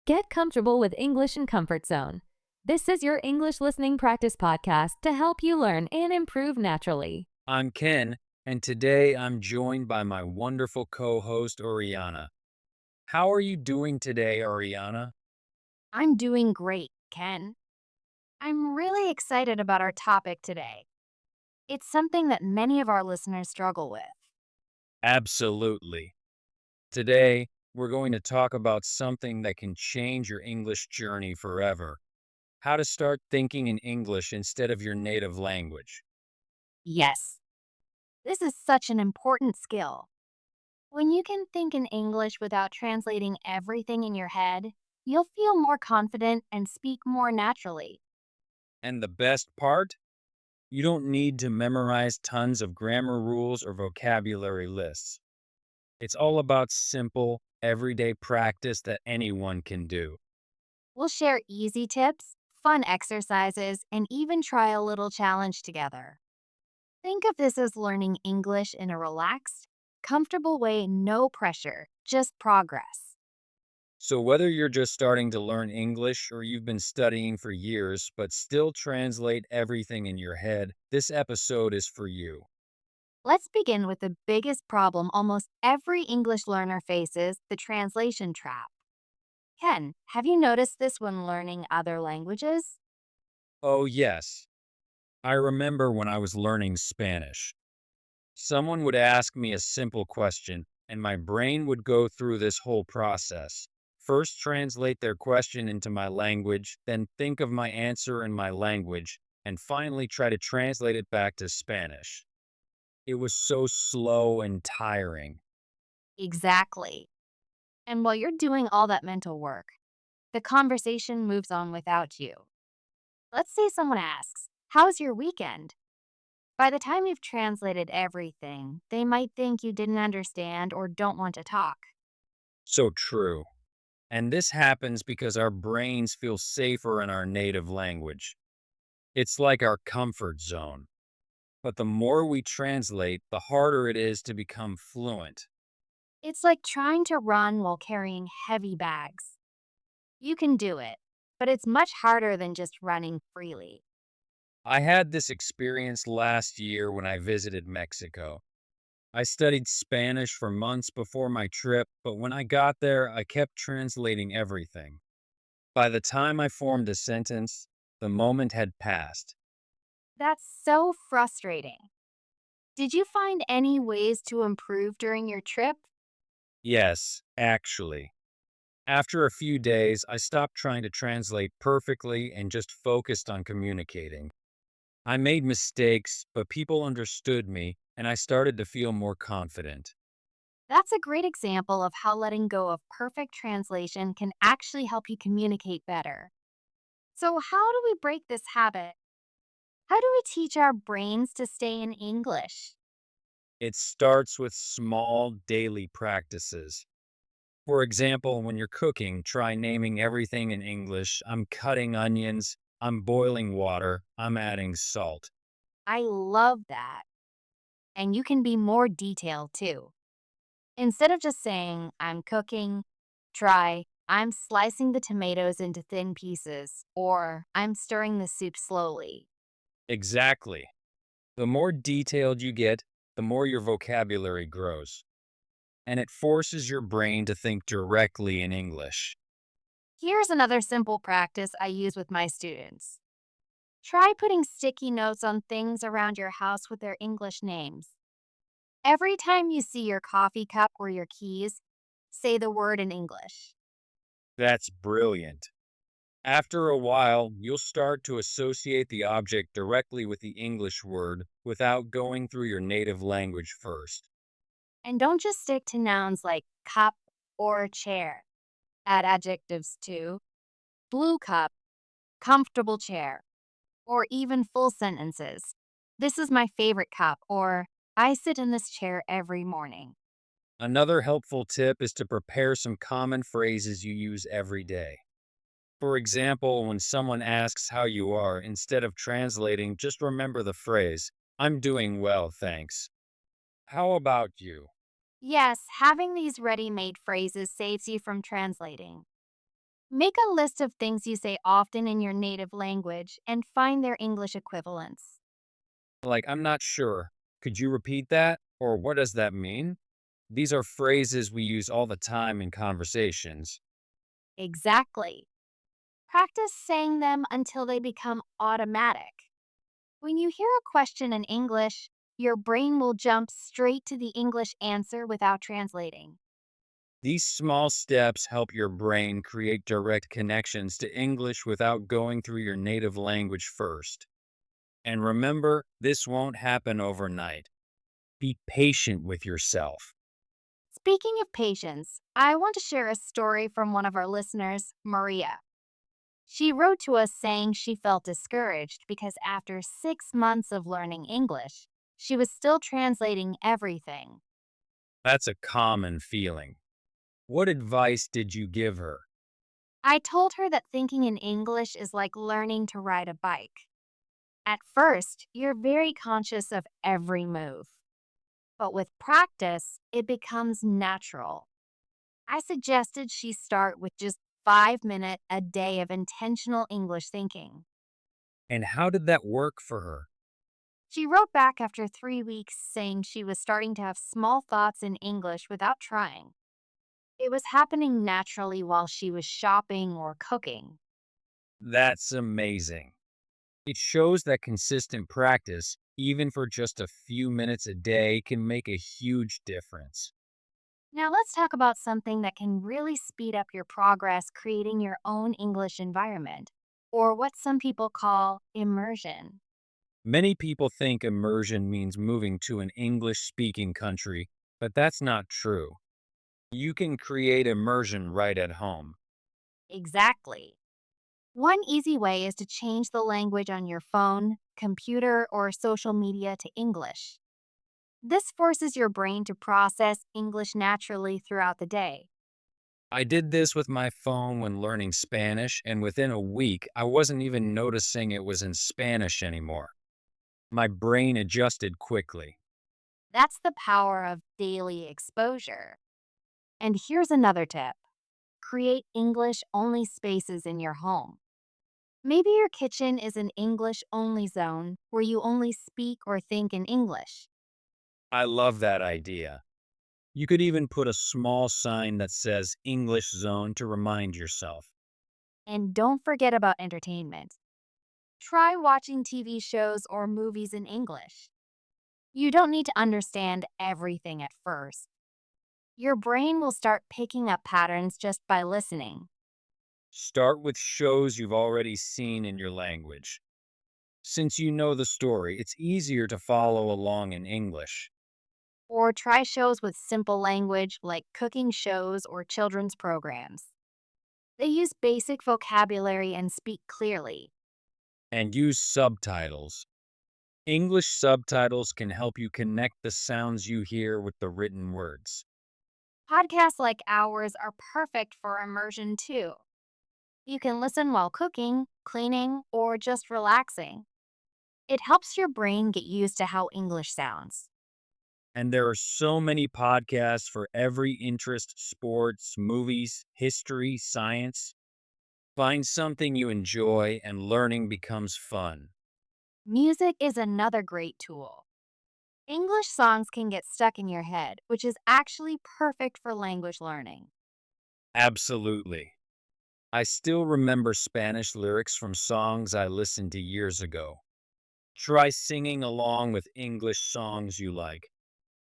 Get comfortable with English and Comfort Zone. This is your English listening practice podcast to help you learn and improve naturally. I'm Ken, and today I'm joined by my wonderful co host, Oriana. How are you doing today, Oriana? I'm doing great, Ken. I'm really excited about our topic today. It's something that many of our listeners struggle with. Absolutely. Today, we're going to talk about something that can change your English journey forever: how to start thinking in English instead of your native language. Yes, this is such an important skill. When you can think in English without translating everything in your head, you'll feel more confident and speak more naturally. And the best part? You don't need to memorize tons of grammar rules or vocabulary lists. It's all about simple, everyday practice that anyone can do. We'll share easy tips, fun exercises, and even try a little challenge together. Think of this as learning English in a relaxed, comfortable way, no pressure, just progress. So, whether you're just starting to learn English or you've been studying for years but still translate everything in your head, this episode is for you. Let's begin with the biggest problem almost every English learner faces: the translation trap. Ken, have you noticed this when learning other languages? Oh, yes. I remember when I was learning Spanish. Someone would ask me a simple question, and my brain would go through this whole process. First, translate their question into my language, then think of my answer in my language, and finally try to translate it back to Spanish. It was so slow and tiring. Exactly. And while you're doing all that mental work, the conversation moves on without you. Let's say someone asks, "How's your weekend?" By the time you've translated everything, they might think you didn't understand or don't want to talk. So true. And this happens because our brains feel safer in our native language. It's like our comfort zone. But the more we translate, the harder it is to become fluent. It's like trying to run while carrying heavy bags. You can do it, but it's much harder than just running freely. I had this experience last year when I visited Mexico. I studied Spanish for months before my trip, but when I got there, I kept translating everything. By the time I formed a sentence, the moment had passed. That's so frustrating. Did you find any ways to improve during your trip? Yes, actually. After a few days, I stopped trying to translate perfectly and just focused on communicating. I made mistakes, but people understood me, and I started to feel more confident. That's a great example of how letting go of perfect translation can actually help you communicate better. So, how do we break this habit? How do we teach our brains to stay in English? It starts with small daily practices. For example, when you're cooking, try naming everything in English. I'm cutting onions, I'm boiling water, I'm adding salt. I love that. And you can be more detailed too. Instead of just saying, "I'm cooking," try, "I'm slicing the tomatoes into thin pieces," or "I'm stirring the soup slowly." Exactly. The more detailed you get, the more your vocabulary grows, and it forces your brain to think directly in English. Here's another simple practice I use with my students. Try putting sticky notes on things around your house with their English names. Every time you see your coffee cup or your keys, say the word in English. That's brilliant. After a while, you'll start to associate the object directly with the English word without going through your native language first. And don't just stick to nouns like cup or chair. Add adjectives too: blue cup, comfortable chair, or even full sentences. "This is my favorite cup," or "I sit in this chair every morning." Another helpful tip is to prepare some common phrases you use every day. For example, when someone asks how you are, instead of translating, just remember the phrase, "I'm doing well, thanks." How about you? Yes, having these ready made phrases saves you from translating. Make a list of things you say often in your native language and find their English equivalents. Like, I'm not sure. Could you repeat that? Or what does that mean? These are phrases we use all the time in conversations. Exactly. Practice saying them until they become automatic. When you hear a question in English, your brain will jump straight to the English answer without translating. These small steps help your brain create direct connections to English without going through your native language first. And remember, this won't happen overnight. Be patient with yourself. Speaking of patience, I want to share a story from one of our listeners, Maria. She wrote to us saying she felt discouraged because after 6 months of learning English, she was still translating everything. That's a common feeling. What advice did you give her? I told her that thinking in English is like learning to ride a bike. At first, you're very conscious of every move, but with practice, it becomes natural. I suggested she start with just 5 minutes a day of intentional English thinking. And how did that work for her? She wrote back after 3 weeks saying she was starting to have small thoughts in English without trying. It was happening naturally while she was shopping or cooking. That's amazing. It shows that consistent practice, even for just a few minutes a day, can make a huge difference. Now, let's talk about something that can really speed up your progress creating your own English environment, or what some people call immersion. Many people think immersion means moving to an English speaking country, but that's not true. You can create immersion right at home. Exactly. One easy way is to change the language on your phone, computer, or social media to English. This forces your brain to process English naturally throughout the day. I did this with my phone when learning Spanish, and within a week, I wasn't even noticing it was in Spanish anymore. My brain adjusted quickly. That's the power of daily exposure. And here's another tip: create English only spaces in your home. Maybe your kitchen is an English only zone where you only speak or think in English. I love that idea. You could even put a small sign that says English Zone to remind yourself. And don't forget about entertainment. Try watching TV shows or movies in English. You don't need to understand everything at first. Your brain will start picking up patterns just by listening. Start with shows you've already seen in your language. Since you know the story, it's easier to follow along in English. Or try shows with simple language like cooking shows or children's programs. They use basic vocabulary and speak clearly. And use subtitles. English subtitles can help you connect the sounds you hear with the written words. Podcasts like ours are perfect for immersion too. You can listen while cooking, cleaning, or just relaxing. It helps your brain get used to how English sounds. And there are so many podcasts for every interest: sports, movies, history, science. Find something you enjoy, and learning becomes fun. Music is another great tool. English songs can get stuck in your head, which is actually perfect for language learning. Absolutely. I still remember Spanish lyrics from songs I listened to years ago. Try singing along with English songs you like.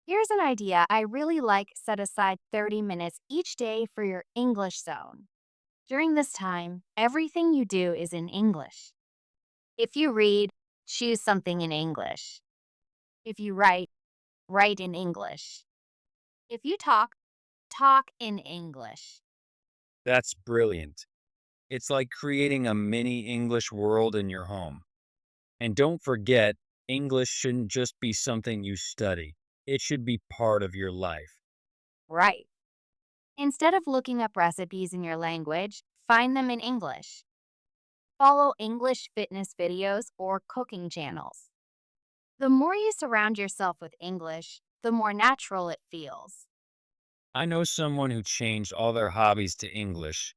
Here's an idea I really like: set aside 30 minutes each day for your English zone. During this time, everything you do is in English. If you read, choose something in English. If you write, write in English. If you talk, talk in English. That's brilliant. It's like creating a mini English world in your home. And don't forget, English shouldn't just be something you study. It should be part of your life. Right. Instead of looking up recipes in your language, find them in English. Follow English fitness videos or cooking channels. The more you surround yourself with English, the more natural it feels. I know someone who changed all their hobbies to English.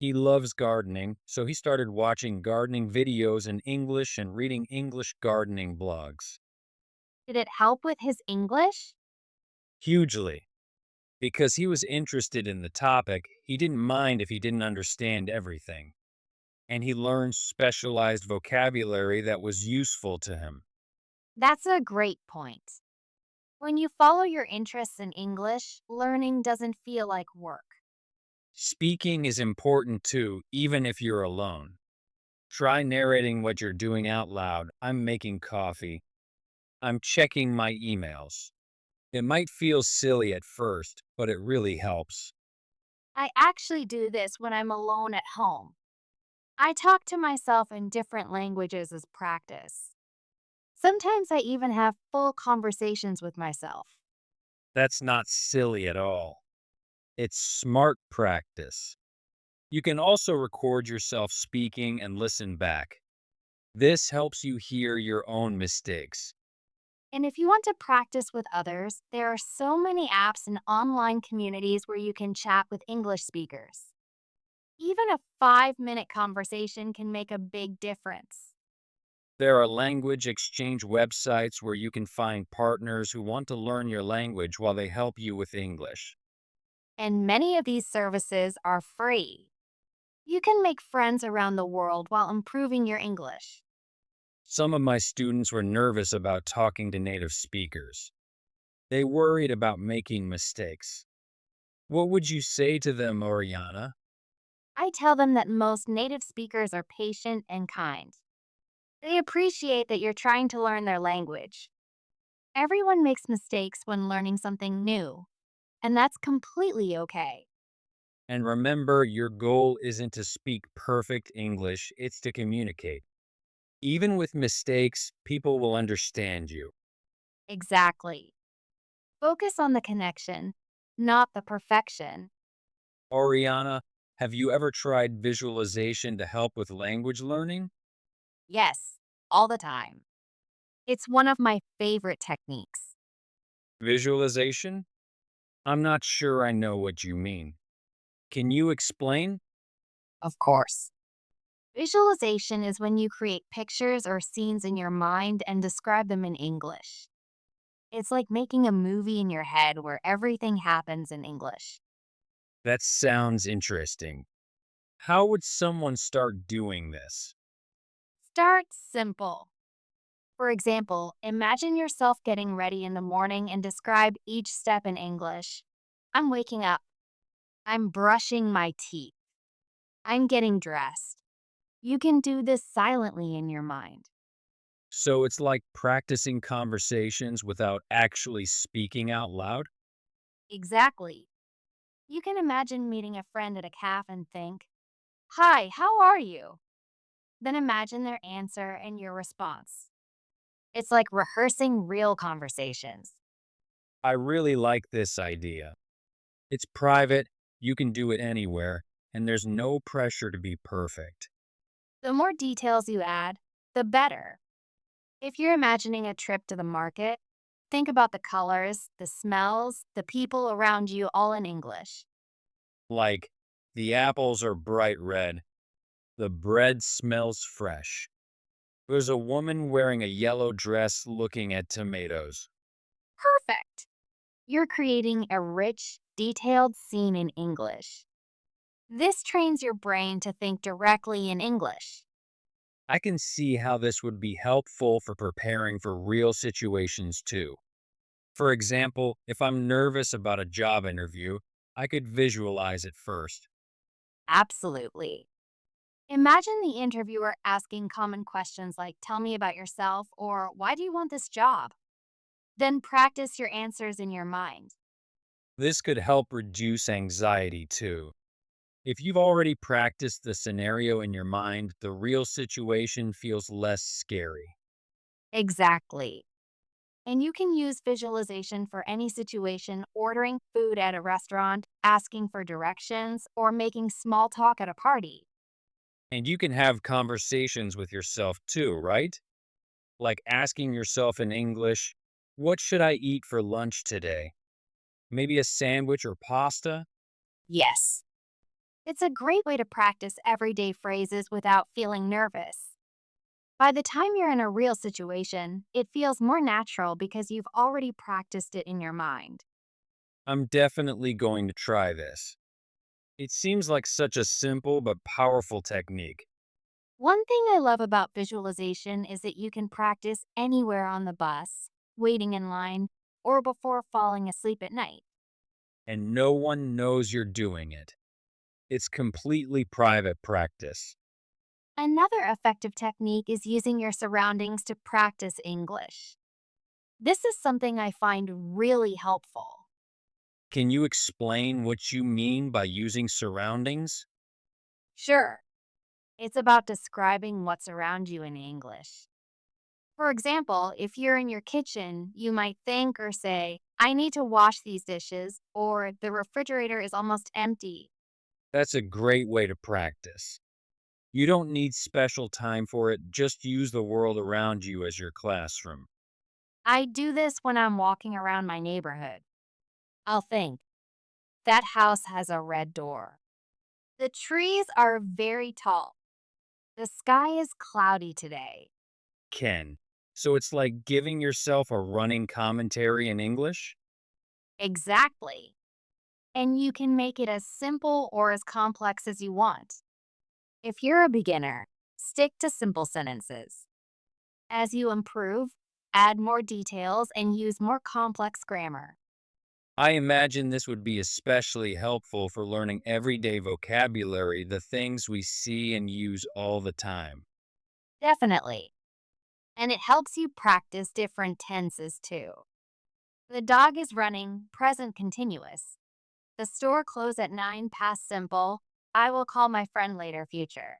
He loves gardening, so he started watching gardening videos in English and reading English gardening blogs. Did it help with his English? Hugely. Because he was interested in the topic, he didn't mind if he didn't understand everything. And he learned specialized vocabulary that was useful to him. That's a great point. When you follow your interests in English, learning doesn't feel like work. Speaking is important too, even if you're alone. Try narrating what you're doing out loud. I'm making coffee. I'm checking my emails. It might feel silly at first, but it really helps. I actually do this when I'm alone at home. I talk to myself in different languages as practice. Sometimes I even have full conversations with myself. That's not silly at all. It's smart practice. You can also record yourself speaking and listen back. This helps you hear your own mistakes. And if you want to practice with others, there are so many apps and online communities where you can chat with English speakers. Even a 5-minute conversation can make a big difference. There are language exchange websites where you can find partners who want to learn your language while they help you with English. And many of these services are free. You can make friends around the world while improving your English. Some of my students were nervous about talking to native speakers. They worried about making mistakes. What would you say to them, Oriana? I tell them that most native speakers are patient and kind. They appreciate that you're trying to learn their language. Everyone makes mistakes when learning something new, and that's completely okay. And remember, your goal isn't to speak perfect English, it's to communicate. Even with mistakes, people will understand you. Exactly. Focus on the connection, not the perfection. Oriana, have you ever tried visualization to help with language learning? Yes, all the time. It's one of my favorite techniques. Visualization? I'm not sure I know what you mean. Can you explain? Of course. Visualization is when you create pictures or scenes in your mind and describe them in English. It's like making a movie in your head where everything happens in English. That sounds interesting. How would someone start doing this? Start simple. For example, imagine yourself getting ready in the morning and describe each step in English. I'm waking up. I'm brushing my teeth. I'm getting dressed. You can do this silently in your mind. So it's like practicing conversations without actually speaking out loud? Exactly. You can imagine meeting a friend at a cafe and think, "Hi, how are you?" Then imagine their answer and your response. It's like rehearsing real conversations. I really like this idea. It's private, you can do it anywhere, and there's no pressure to be perfect. The more details you add, the better. If you're imagining a trip to the market, think about the colors, the smells, the people around you all in English. Like, the apples are bright red, the bread smells fresh. There's a woman wearing a yellow dress looking at tomatoes. Perfect. You're creating a rich, detailed scene in English. This trains your brain to think directly in English. I can see how this would be helpful for preparing for real situations too. For example, if I'm nervous about a job interview, I could visualize it first. Absolutely. Imagine the interviewer asking common questions like, "Tell me about yourself," or "Why do you want this job?" Then practice your answers in your mind. This could help reduce anxiety too. If you've already practiced the scenario in your mind, the real situation feels less scary. Exactly. And you can use visualization for any situation: ordering food at a restaurant, asking for directions, or making small talk at a party. And you can have conversations with yourself too, right? Like asking yourself in English, what should I eat for lunch today? Maybe a sandwich or pasta? Yes. It's a great way to practice everyday phrases without feeling nervous. By the time you're in a real situation, it feels more natural because you've already practiced it in your mind. I'm definitely going to try this. It seems like such a simple but powerful technique. One thing I love about visualization is that you can practice anywhere on the bus, waiting in line, or before falling asleep at night. And no one knows you're doing it. It's completely private practice. Another effective technique is using your surroundings to practice English. This is something I find really helpful. Can you explain what you mean by using surroundings? Sure, it's about describing what's around you in English. For example, if you're in your kitchen, you might think or say, I need to wash these dishes, or the refrigerator is almost empty. That's a great way to practice. You don't need special time for it, just use the world around you as your classroom. I do this when I'm walking around my neighborhood. I'll think, that house has a red door. The trees are very tall. The sky is cloudy today. Ken. So it's like giving yourself a running commentary in English? Exactly. And you can make it as simple or as complex as you want. If you're a beginner, stick to simple sentences. As you improve, add more details and use more complex grammar. I imagine this would be especially helpful for learning everyday vocabulary, the things we see and use all the time. Definitely. And it helps you practice different tenses too. The dog is running, present continuous. The store closed at 9, past simple. I will call my friend later, future.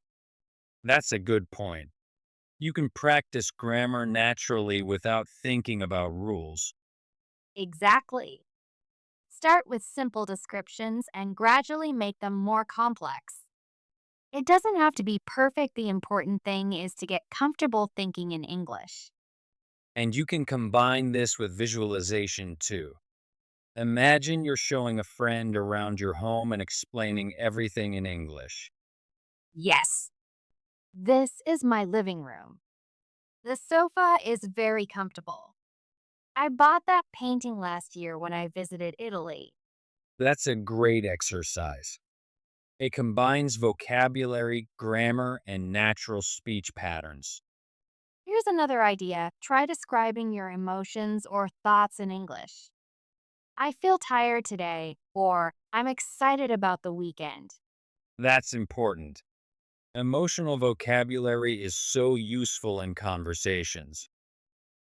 That's a good point. You can practice grammar naturally without thinking about rules. Exactly. Start with simple descriptions and gradually make them more complex. It doesn't have to be perfect, the important thing is to get comfortable thinking in English. And you can combine this with visualization too. Imagine you're showing a friend around your home and explaining everything in English. Yes, this is my living room. The sofa is very comfortable. I bought that painting last year when I visited Italy. That's a great exercise. It combines vocabulary, grammar, and natural speech patterns. Here's another idea. Try describing your emotions or thoughts in English. I feel tired today, or I'm excited about the weekend. That's important. Emotional vocabulary is so useful in conversations.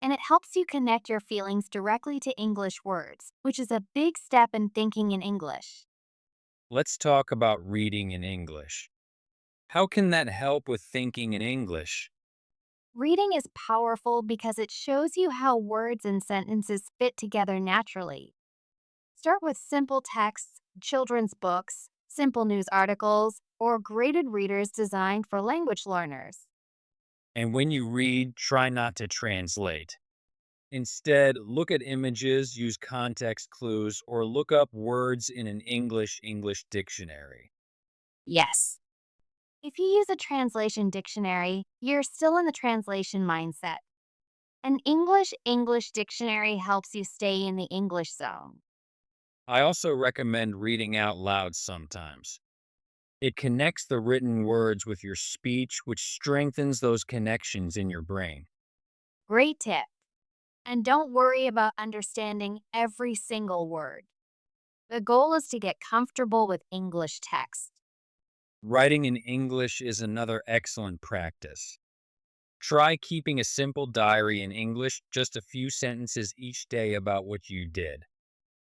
And it helps you connect your feelings directly to English words, which is a big step in thinking in English. Let's talk about reading in English. How can that help with thinking in English? Reading is powerful because it shows you how words and sentences fit together naturally. Start with simple texts, children's books, simple news articles, or graded readers designed for language learners. And when you read, try not to translate. Instead, look at images, use context clues, or look up words in an English dictionary. Yes. If you use a translation dictionary, you're still in the translation mindset. An English dictionary helps you stay in the English zone. I also recommend reading out loud sometimes. It connects the written words with your speech, which strengthens those connections in your brain. Great tip. And don't worry about understanding every single word. The goal is to get comfortable with English text. Writing in English is another excellent practice. Try keeping a simple diary in English, just a few sentences each day about what you did.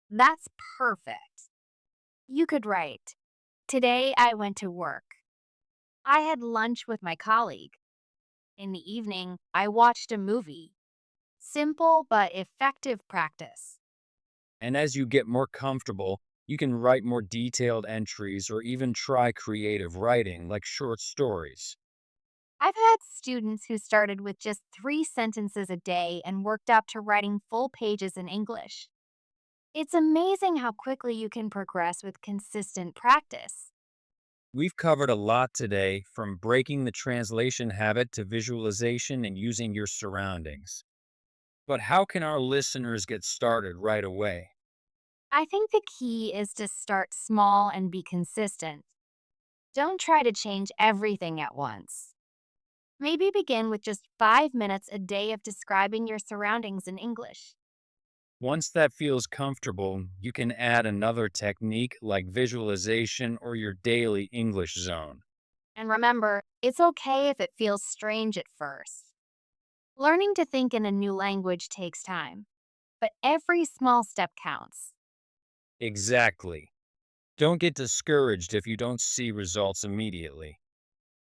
That's perfect. You could write, today I went to work. I had lunch with my colleague. In the evening, I watched a movie. Simple but effective practice. And as you get more comfortable, you can write more detailed entries or even try creative writing like short stories. I've had students who started with just 3 sentences a day and worked up to writing full pages in English. It's amazing how quickly you can progress with consistent practice. We've covered a lot today, from breaking the translation habit to visualization and using your surroundings. But how can our listeners get started right away? I think the key is to start small and be consistent. Don't try to change everything at once. Maybe begin with just 5 minutes a day of describing your surroundings in English. Once that feels comfortable, you can add another technique like visualization or your daily English zone. And remember, it's okay if it feels strange at first. Learning to think in a new language takes time, but every small step counts. Exactly. Don't get discouraged if you don't see results immediately.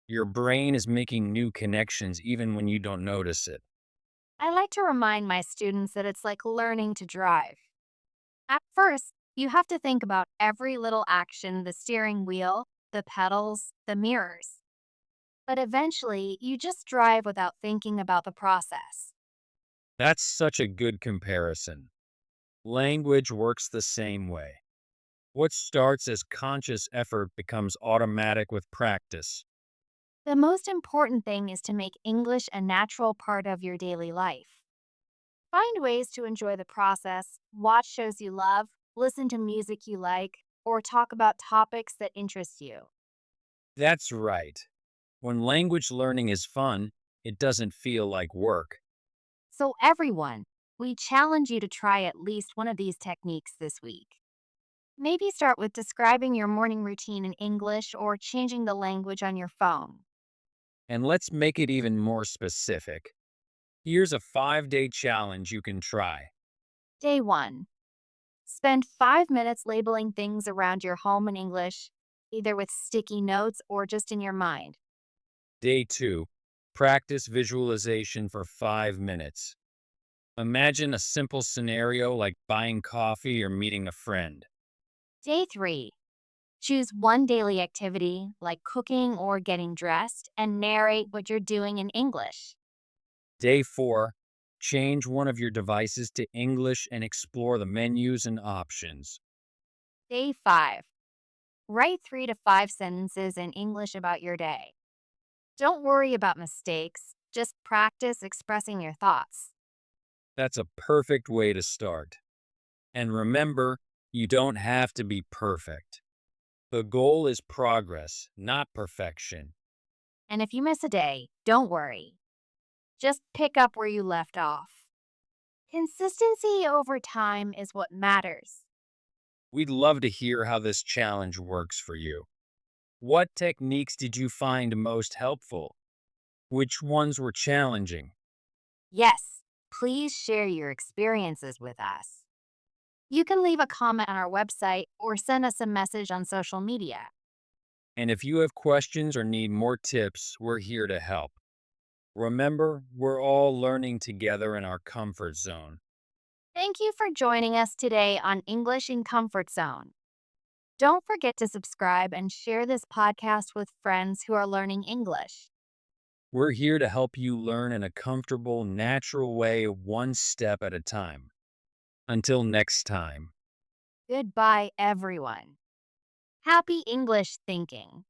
Your brain is making new connections even when you don't notice it. I like to remind my students that it's like learning to drive. At first, you have to think about every little action: the steering wheel, the pedals, the mirrors. But eventually, you just drive without thinking about the process. That's such a good comparison. Language works the same way. What starts as conscious effort becomes automatic with practice. The most important thing is to make English a natural part of your daily life. Find ways to enjoy the process, watch shows you love, listen to music you like, or talk about topics that interest you. That's right. When language learning is fun, it doesn't feel like work. So, everyone, we challenge you to try at least one of these techniques this week. Maybe start with describing your morning routine in English or changing the language on your phone. And let's make it even more specific. Here's a 5-day challenge you can try. Day 1. Spend 5 minutes labeling things around your home in English, either with sticky notes or just in your mind. Day 2. Practice visualization for 5 minutes. Imagine a simple scenario like buying coffee or meeting a friend. Day 3. Choose one daily activity, like cooking or getting dressed, and narrate what you're doing in English. Day 4. Change one of your devices to English and explore the menus and options. Day 5. Write 3 to 5 sentences in English about your day. Don't worry about mistakes, just practice expressing your thoughts. That's a perfect way to start. And remember, you don't have to be perfect. The goal is progress, not perfection. And if you miss a day, don't worry. Just pick up where you left off. Consistency over time is what matters. We'd love to hear how this challenge works for you. What techniques did you find most helpful? Which ones were challenging? Yes, please share your experiences with us. You can leave a comment on our website or send us a message on social media. And if you have questions or need more tips, we're here to help. Remember, we're all learning together in our comfort zone. Thank you for joining us today on English in Comfort Zone. Don't forget to subscribe and share this podcast with friends who are learning English. We're here to help you learn in a comfortable, natural way, one step at a time. Until next time. Goodbye, everyone. Happy English thinking.